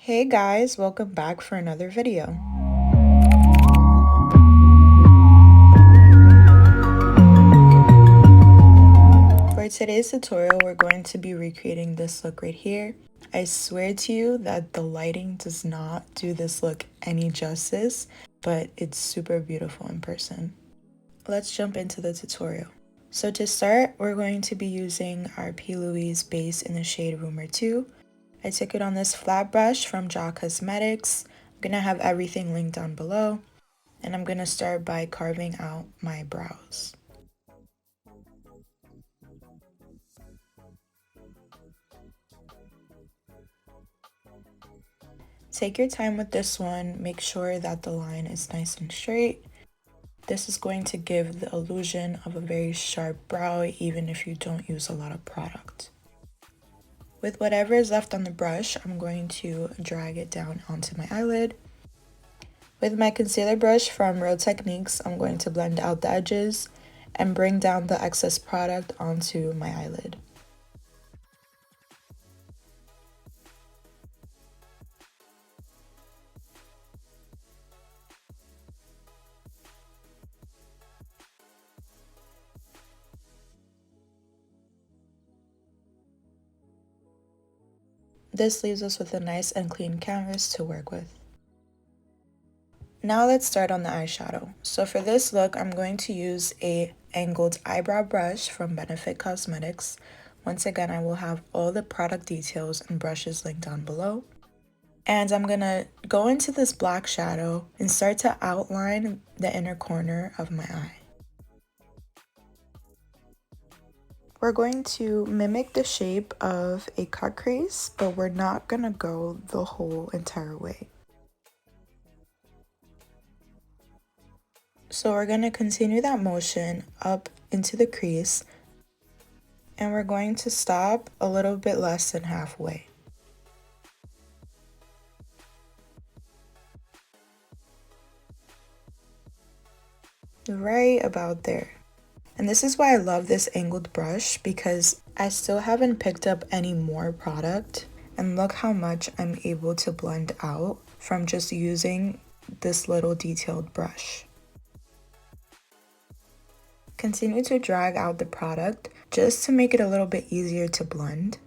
Hey guys, welcome back for another video. For today's tutorial, we're going to be recreating this look right here. I swear to you that the lighting does not do this look any justice, but it's super beautiful in person. Let's jump into the tutorial. So to start, we're going to be using our plouise base in the shade Rumour 2. I took it on this flat brush from Drought Cosmetics. I'm going to have everything linked down below. And I'm going to start by carving out my brows. Take your time with this one. Make sure that the line is nice and straight. This is going to give the illusion of a very sharp brow even if you don't use a lot of product. With whatever is left on the brush, I'm going to drag it down onto my eyelid. With my concealer brush from Real Techniques, I'm going to blend out the edges and bring down the excess product onto my eyelid. This leaves us with a nice and clean canvas to work with. Now let's start on the eyeshadow. So for this look, I'm going to use a angled eyebrow brush from Benefit Cosmetics. Once again, I will have all the product details and brushes linked down below. And I'm gonna go into this black shadow and start to outline the inner corner of my eye. We're going to mimic the shape of a cut crease, but we're not gonna go the whole entire way. So we're going to continue that motion up into the crease, and we're going to stop a little bit less than halfway. Right about there. And this is why I love this angled brush, because I still haven't picked up any more product, and look how much I'm able to blend out from just using this little detailed brush. Continue to drag out the product just to make it a little bit easier to blend.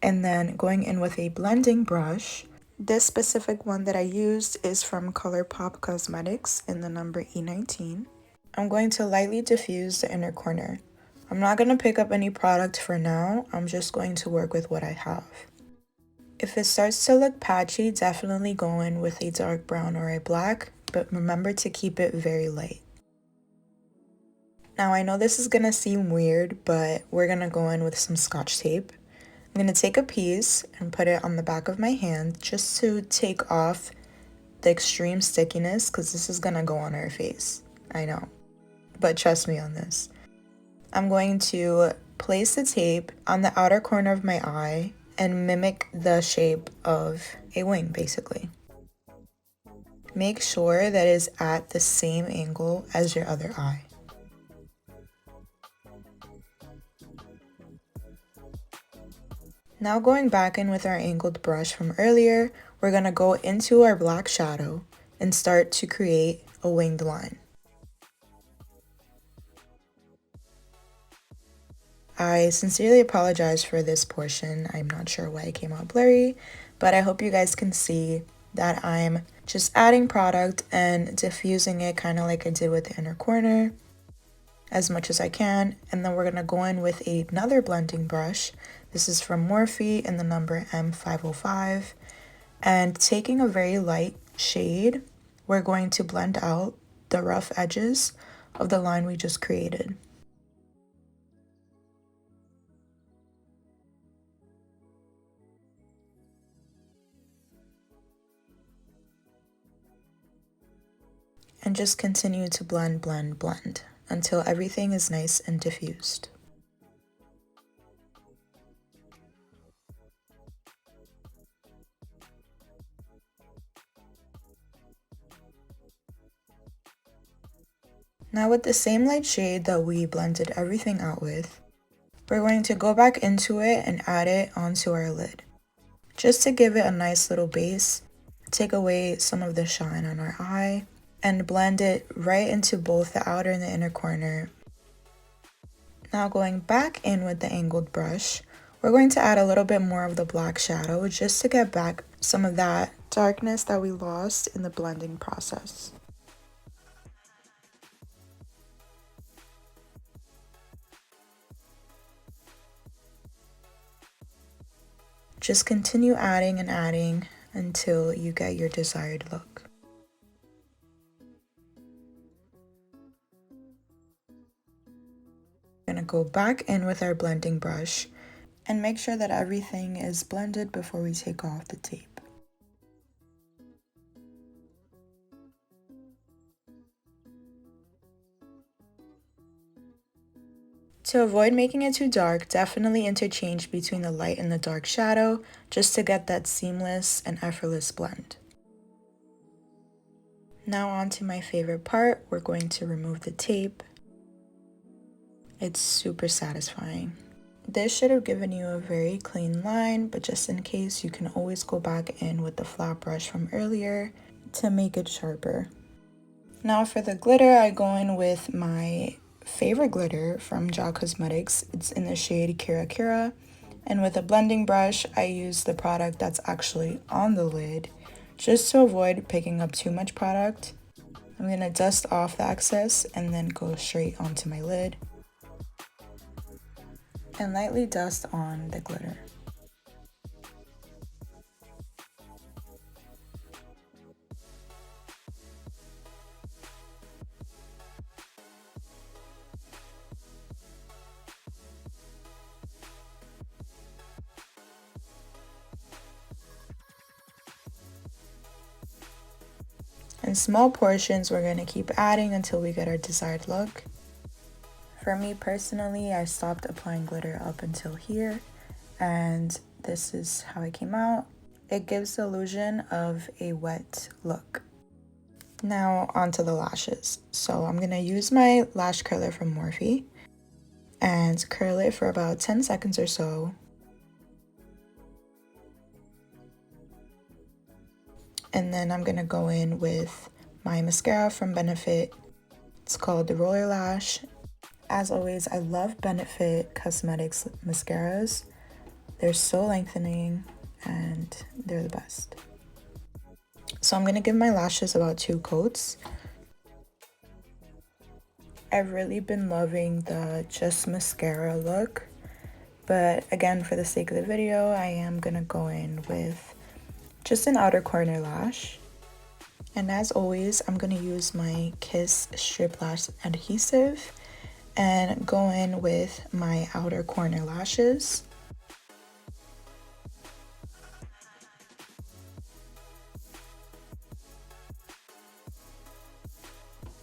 And then going in with a blending brush. This specific one that I used is from Colourpop Cosmetics in the number E19. I'm going to lightly diffuse the inner corner. I'm not going to pick up any product for now. I'm just going to work with what I have. If it starts to look patchy, definitely go in with a dark brown or a black, but remember to keep it very light. Now I know this is gonna seem weird, but we're gonna go in with some Scotch tape. I'm gonna take a piece and put it on the back of my hand just to take off the extreme stickiness, because this is gonna go on our face. I know, but trust me on this. I'm going to place the tape on the outer corner of my eye and mimic the shape of a wing, basically. Make sure that it is at the same angle as your other eye. Now going back in with our angled brush from earlier, we're going to go into our black shadow and start to create a winged line. I sincerely apologize for this portion. I'm not sure why it came out blurry, but I hope you guys can see that I'm just adding product and diffusing it kind of like I did with the inner corner as much as I can. And then we're going to go in with another blending brush. This is from Morphe in the number M505. And taking a very light shade, we're going to blend out the rough edges of the line we just created. And just continue to blend, blend, blend until everything is nice and diffused. Now with the same light shade that we blended everything out with, we're going to go back into it and add it onto our lid. just to give it a nice little base, take away some of the shine on our eye, and blend it right into both the outer and the inner corner. Now going back in with the angled brush, we're going to add a little bit more of the black shadow just to get back some of that darkness that we lost in the blending process. Just continue adding and adding until you get your desired look. We're going to go back in with our blending brush and make sure that everything is blended before we take off the tape. To avoid making it too dark, definitely interchange between the light and the dark shadow just to get that seamless and effortless blend. Now on to my favorite part, we're going to remove the tape. It's super satisfying. This should have given you a very clean line, but just in case, you can always go back in with the flat brush from earlier to make it sharper. Now for the glitter, I go in with my favorite glitter from Drought Cosmetics. It's in the shade Kira Kira, and with a blending brush I use the product that's actually on the lid just to avoid picking up too much product. I'm gonna dust off the excess and then go straight onto my lid and lightly dust on the glitter. In small portions, we're going to keep adding until we get our desired look. For me personally, I stopped applying glitter up until here, and this is how it came out. It gives the illusion of a wet look. Now onto the lashes. So I'm going to use my lash curler from Morphe and curl it for about 10 seconds or so. And then I'm going to go in with my mascara from Benefit. It's called the Roller Lash. As always, I love Benefit Cosmetics mascaras. They're so lengthening and they're the best. So I'm going to give my lashes about 2 coats. I've really been loving the just mascara look. But again, for the sake of the video, I am going to go in with just an outer corner lash. And as always, I'm going to use my Kiss Strip Lash Adhesive and go in with my outer corner lashes.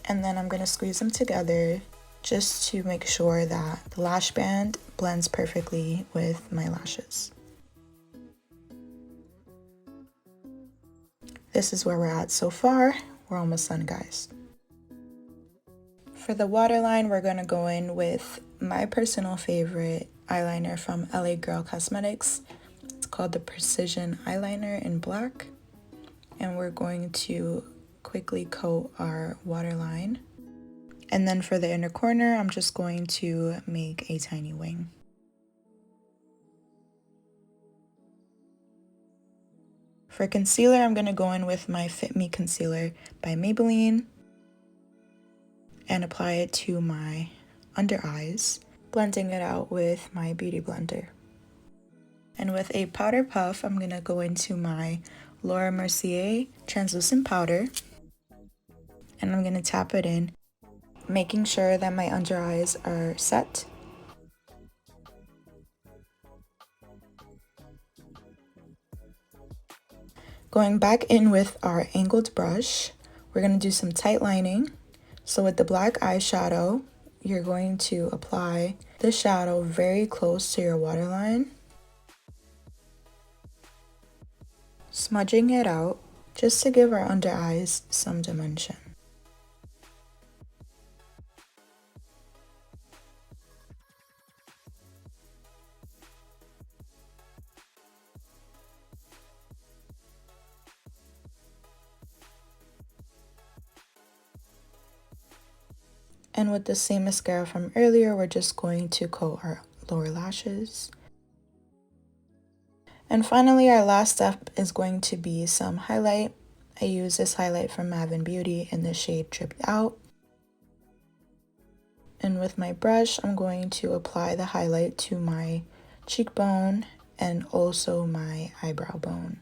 And then I'm going to squeeze them together just to make sure that the lash band blends perfectly with my lashes. This is where we're at so far. We're almost done, guys. For the waterline, we're going to go in with my personal favorite eyeliner from LA Girl Cosmetics. It's called the Precision Eyeliner in black. And we're going to quickly coat our waterline. And then for the inner corner, I'm just going to make a tiny wing. For concealer, I'm going to go in with my Fit Me Concealer by Maybelline and apply it to my under eyes, blending it out with my Beauty Blender. And with a powder puff, I'm going to go into my Laura Mercier translucent powder and I'm going to tap it in, making sure that my under eyes are set. Going back in with our angled brush, we're going to do some tight lining. So with the black eyeshadow, you're going to apply the shadow very close to your waterline, smudging it out just to give our under eyes some dimension. And with the same mascara from earlier, we're just going to coat our lower lashes. And finally, our last step is going to be some highlight. I use this highlight from Maven Beauty in the shade Dripped Out. And with my brush, I'm going to apply the highlight to my cheekbone and also my eyebrow bone.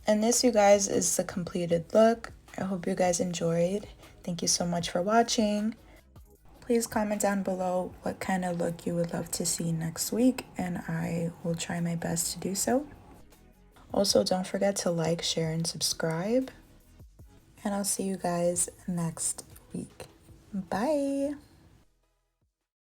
And this, you guys, is the completed look. I hope you guys enjoyed. Thank you so much for watching. Please comment down below what kind of look you would love to see next week, and I will try my best to do so. Also, don't forget to like, share, and subscribe. And I'll see you guys next week. Bye!